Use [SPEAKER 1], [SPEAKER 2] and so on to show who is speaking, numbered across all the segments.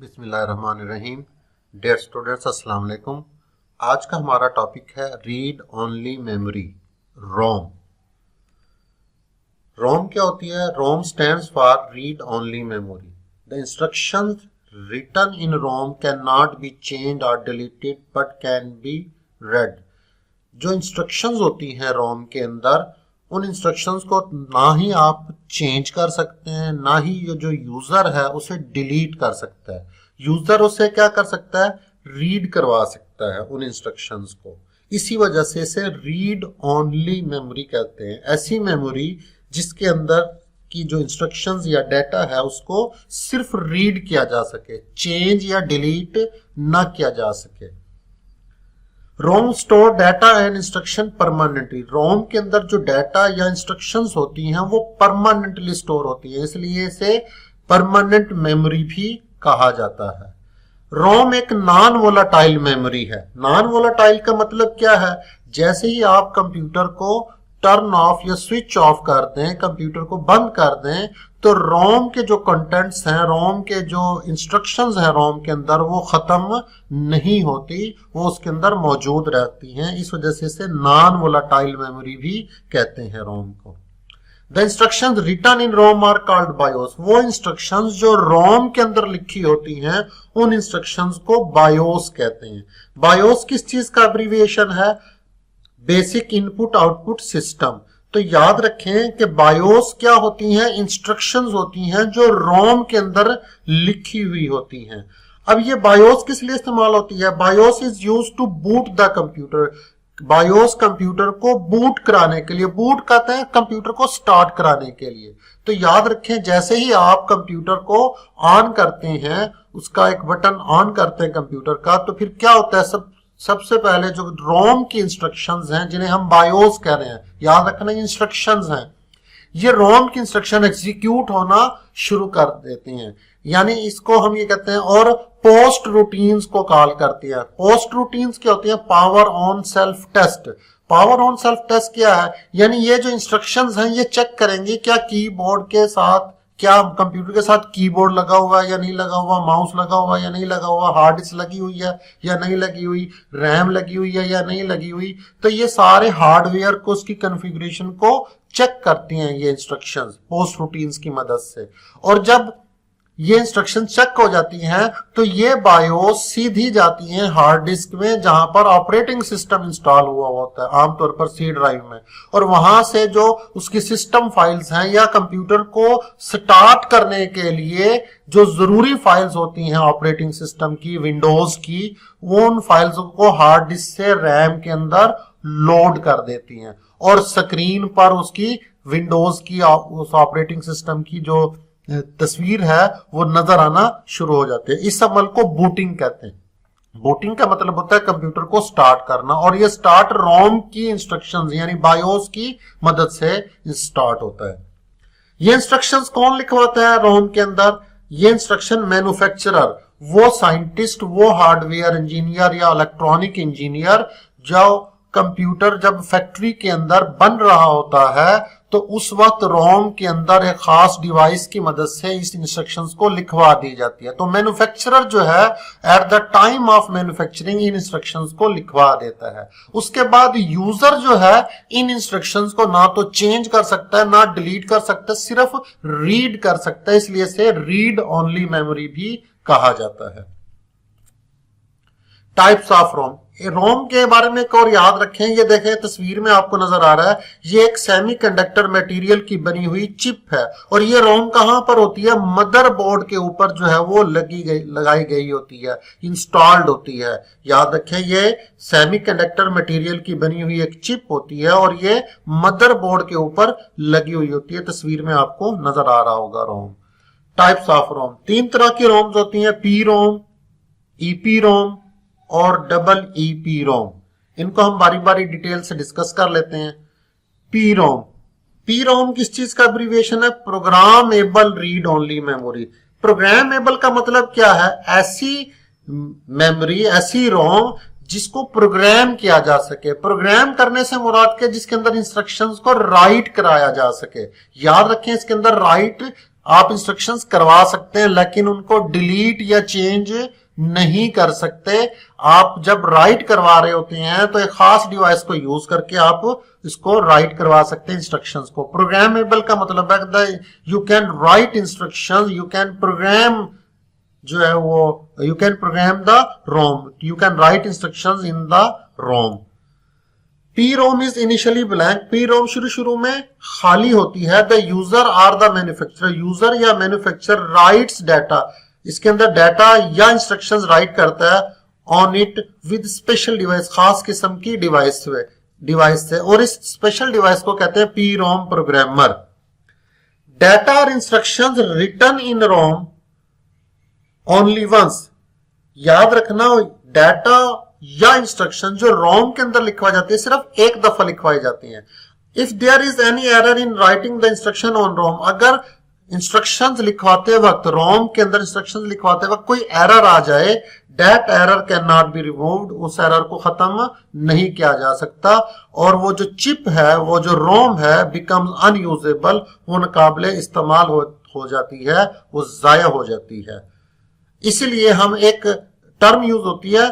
[SPEAKER 1] बिस्मिल्लाहिर्रहमानिर्रहीम। Dear students, अस्सलाम वालेकुम। आज का हमारा टॉपिक है read only memory, ROM. ROM क्या होती है? ROM stands for read only memory. The instructions written in ROM can not be changed और deleted but can be read. जो इंस्ट्रक्शंस होती हैं रोम के अंदर, उन इंस्ट्रक्शंस को ना ही आप चेंज कर सकते हैं, ना ही ये जो यूजर है उसे डिलीट कर सकता है। यूजर उसे क्या कर सकता है? रीड करवा सकता है उन इंस्ट्रक्शंस को। इसी वजह से इसे रीड ओनली मेमोरी कहते हैं। ऐसी मेमोरी जिसके अंदर की जो इंस्ट्रक्शंस या डाटा है उसको सिर्फ रीड किया जा सके, चेंज या डिलीट ना किया जा सके। ROM store data and instruction permanently. ROM के अंदर जो डाटा या इंस्ट्रक्शंस होती हैं वो परमानेंटली स्टोर होती है, इसलिए इसे परमानेंट मेमोरी भी कहा जाता है। रोम एक नॉन वोलाटाइल मेमोरी है। नॉन वोलाटाइल का मतलब क्या है? जैसे ही आप कंप्यूटर को टर्न ऑफ या स्विच ऑफ कर दें, कंप्यूटर को बंद कर दें, तो रोम के जो कंटेंट्स हैं, रोम के जो इंस्ट्रक्शंस हैं रोम के अंदर, वो खत्म नहीं होती, वो उसके अंदर मौजूद रहती हैं। इस वजह से इसे नॉन वोलाटाइल मेमोरी भी कहते हैं रोम को। The instructions written in ROM are called BIOS. वो इंस्ट्रक्शंस जो रोम के अंदर लिखी होती हैं, उन इंस्ट्रक्शंस को बायोस कहते हैं। बायोस किस चीज का एब्रिविएशन है? Basic input output system. तो याद रखें कि बायोस क्या होती हैं? इंस्ट्रक्शंस होती हैं जो रोम के अंदर लिखी हुई होती हैं। अब ये बायोस किस लिए इस्तेमाल होती है? BIOS is used to boot the computer. BIOS computer को बूट कराने के लिए, बूट कहते हैं कंप्यूटर को स्टार्ट कराने के लिए। तो याद रखें, जैसे ही आप कंप्यूटर को ऑन करते हैं, उसका एक बटन ऑन करते हैं कंप्यूटर का, तो फिर क्या होता है? सबसे पहले जो रोम की इंस्ट्रक्शंस हैं, जिन्हें हम बायोस कह रहे हैं, याद रखना इंस्ट्रक्शंस हैं, ये रोम की इंस्ट्रक्शन एग्जीक्यूट होना शुरू कर देती हैं। यानी इसको हम ये कहते हैं, और पोस्ट रूटीन्स को कॉल करती है। पोस्ट रूटीन्स क्या होती है? Power on self test. Power on self test क्या है? यानी ये जो इंस्ट्रक्शंस हैं ये चेक करेंगे क्या कीबोर्ड के साथ, क्या कंप्यूटर के साथ कीबोर्ड लगा हुआ है या नहीं लगा हुआ, माउस लगा हुआ है या नहीं लगा हुआ, हार्ड डिस्क लगी हुई है या नहीं लगी हुई, रैम लगी हुई है या नहीं लगी हुई। तो ये सारे हार्डवेयर को, उसकी कॉन्फ़िगरेशन को चेक करती हैं ये इंस्ट्रक्शंस पोस्ट रूटीन्स की मदद से। और जब ये इंस्ट्रक्शन चेक हो जाती हैं तो ये बायोस सीधी जाती हैं हार्ड डिस्क में, जहां पर ऑपरेटिंग सिस्टम इंस्टॉल हुआ होता है, आमतौर पर सी ड्राइव में। और वहां से जो उसकी सिस्टम फाइल्स हैं या कंप्यूटर को स्टार्ट करने के लिए जो जरूरी फाइल्स होती हैं ऑपरेटिंग सिस्टम की, विंडोज की, वो उन फाइल्स को हार्ड डिस्क से रैम के अंदर लोड कर देती हैं और स्क्रीन पर उसकी विंडोज की, उस ऑपरेटिंग सिस्टम की जो तस्वीर है वो नजर आना शुरू हो जाती है। इस अमल को बूटिंग कहते हैं। बूटिंग का मतलब होता है कंप्यूटर को स्टार्ट करना, और ये स्टार्ट रोम की इंस्ट्रक्शंस यानी बायोस की मदद से स्टार्ट होता है। ये इंस्ट्रक्शंस कौन लिखवाता है रोम के अंदर? ये इंस्ट्रक्शन मैन्युफैक्चरर, वो साइंटिस्ट, वो हार्डवेयर इंजीनियर या इलेक्ट्रॉनिक इंजीनियर, जो कंप्यूटर जब फैक्ट्री के अंदर बन रहा होता है तो उस वक्त रोम के अंदर एक खास डिवाइस की मदद से इस इंस्ट्रक्शंस को लिखवा दी जाती है। तो मैन्युफैक्चरर जो है at the time of manufacturing in instructions को लिखवा देता है। उसके बाद यूजर जो है इन इंस्ट्रक्शंस को ना तो चेंज कर सकता है, ना डिलीट कर सकता है, सिर्फ रीड कर सकता है, इसलिए इसे रीड ओनली मेमोरी भी कहा जाता है। Types of Rome. रोम के बारे में एक और याद रखें, ये देखें तस्वीर में आपको नजर आ रहा है, ये एक सेमीकंडक्टर मटेरियल की बनी हुई चिप है। और ये रोम कहां पर होती है? मदरबोर्ड के ऊपर जो है वो लगाई गई होती है, इंस्टॉल्ड होती है। याद रखें, ये सेमीकंडक्टर मटेरियल की बनी हुई एक चिप होती है और ये मदरबोर्ड के ऊपर लगी हुई होती है। तस्वीर में आपको नजर आ रहा होगा रोम। Types of Rome. 3 तरह की रोम्स होती हैं, पी रोम, ईपी रोम और डबल ईपी रोम। इनको हम बारी बारी डिटेल से डिस्कस कर लेते हैं। पी रोम। पी रोम किस चीज का एब्रिविएशन है? Programmable read only memory. Programmable का मतलब क्या है? ऐसी मेमोरी, ऐसी रोम जिसको प्रोग्राम किया जा सके। प्रोग्राम करने से मुराद के जिसके अंदर इंस्ट्रक्शंस को राइट कराया जा सके। याद रखें, इसके अंदर राइट आप इंस्ट्रक्शंस करवा सकते हैं लेकिन उनको डिलीट या चेंज नहीं कर सकते। आप जब राइट करवा रहे होते हैं तो एक खास डिवाइस को यूज करके आप इसको राइट करवा सकते हैं इंस्ट्रक्शंस को। प्रोग्रामेबल का मतलब है you can write instructions, you can program जो है वो you can program the ROM, you can write instructions in the ROM. P ROM is initially blank, P ROM शुरू में खाली होती है। The user or the manufacturer, user या manufacturer writes data, इसके अंदर डाटा या इंस्ट्रक्शंस राइट करता है on it with special device, खास किस्म की डिवाइस से, और इस स्पेशल डिवाइस को कहते हैं पी रोम प्रोग्रामर। डाटा और instructions written in ROM only once, याद रखना डाटा या इंस्ट्रक्शन जो रोम के अंदर लिखवाई जाती है सिर्फ एक दफा लिखवाई जाती है। If there is any error in writing the instruction on ROM, अगर इंस्ट्रक्शंस लिखवाते वक्त रोम के अंदर इंस्ट्रक्शंस लिखवाते वक्त कोई एरर आ जाए, that error can not be removed, उस एरर को खत्म नहीं किया जा सकता, और वो जो चिप है, वो जो रोम है, बिकम्स अनयूजेबल, वो नाकाबिले इस्तेमाल हो जाती है, वो जाया हो जाती है। इसलिए हम एक टर्म यूज होती है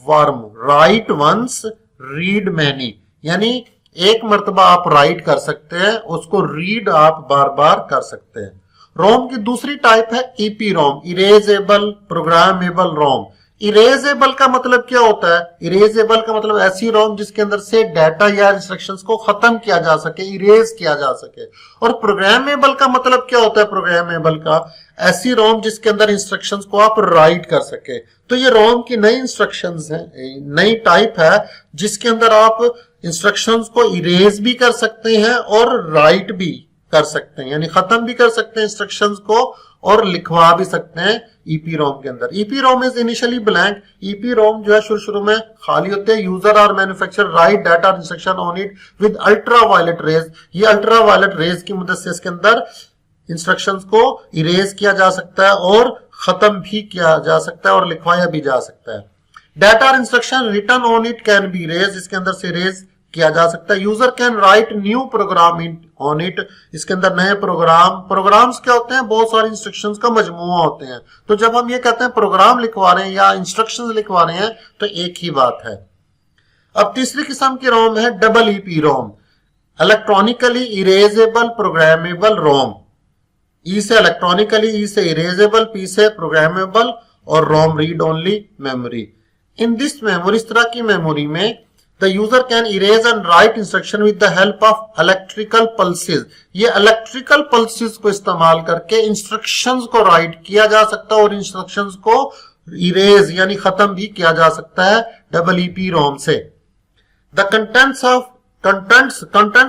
[SPEAKER 1] WORM, write once read many, यानी एक मर्तबा आप राइट कर सकते हैं, उसको रीड आप बार बार कर सकते हैं। रोम की दूसरी टाइप है ईपी रोम, इरेजेबल प्रोग्रामेबल रोम। इरेजेबल का मतलब क्या होता है? इरेजेबल का मतलब ऐसी रोम जिसके अंदर से डाटा या इंस्ट्रक्शंस को खत्म किया जा सके, इरेज किया जा सके। और प्रोग्रामेबल का मतलब क्या होता है? प्रोग्रामेबल का ऐसी रोम जिसके अंदर इंस्ट्रक्शंस को आप राइट कर सके। तो ये रोम की नई इंस्ट्रक्शंस है, नई टाइप है जिसके अंदर आप इंस्ट्रक्शंस को इरेज भी कर सकते हैं और राइट भी कर सकते हैं, यानी खत्म भी कर सकते हैं इंस्ट्रक्शंस को और लिखवा भी सकते हैं ईपी रोम के अंदर। EP ROM is initially blank, EP ROM जो है शुरू में खाली होते हैं। यूजर और मैन्युफैक्चरर राइट डाटा और instruction on it with ultraviolet rays, ये अल्ट्रा वायलेट रेज की मदद से इसके अंदर इंस्ट्रक्शंस को इरेज किया जा सकता है और खत्म भी किया जा सकता है और लिखवाया भी जा सकता है। डाटा और instruction written on it can be erase, इसके अंदर से इरेज किया जा सकता है। User can write new program on it, इसके अंदर नए प्रोग्राम्स क्या होते हैं? बहुत सारे इंस्ट्रक्शंस का मजमुआ होते हैं। तो जब हम ये कहते हैं प्रोग्राम लिखवा रहे हैं या इंस्ट्रक्शंस लिखवा रहे हैं तो एक ही बात है। अब तीसरी किस्म की रोम है double EP ROM, electronically erasable programmable ROM. E से इलेक्ट्रॉनिकली, ई से इरेजेबल, पी से प्रोग्रामेबल और ROM read only memory. In this memory, इस तरह की मेमोरी में the user can erase and write instruction with the help of electrical pulses, ये electrical pulses को इस्तेमाल करके इंस्ट्रक्शंस को राइट किया जा सकता है और इंस्ट्रक्शंस को इरेज यानी खत्म भी किया जा सकता है डबल ईपी रोम से। द कंटेंट्स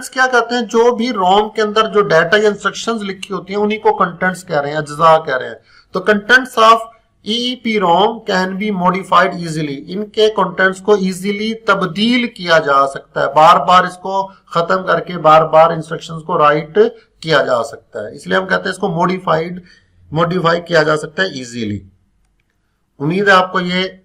[SPEAKER 1] क्या कहते हैं? जो भी रोम के अंदर जो डाटा या इंस्ट्रक्शंस लिखी होती हैं उन्हीं को कंटेंट्स कह रहे हैं, अज्जा कह रहे हैं। तो contents of EEPROM can be modified easily, इनके कंटेंट्स को इजीली तब्दील किया जा सकता है, बार बार इसको खत्म करके बार बार इंस्ट्रक्शंस को राइट किया जा सकता है, इसलिए हम कहते हैं इसको मॉडिफाई किया जा सकता है इजीली। उम्मीद है आपको ये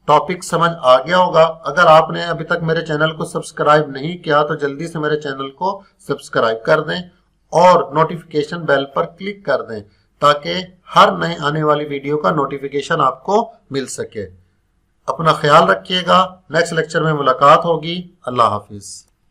[SPEAKER 1] टॉपिक समझ आ गया होगा। अगर आपने अभी तक मेरे चैनल को सब्सक्राइब नहीं किया तो जल्दी से मेरे चैनल को सब्सक्राइब कर दें और नोटिफिकेशन बेल पर क्लिक कर दें ताकि हर नए आने वाली वीडियो का नोटिफिकेशन आपको मिल सके। अपना ख्याल रखिएगा, नेक्स्ट लेक्चर में मुलाकात होगी। अल्लाह हाफिज।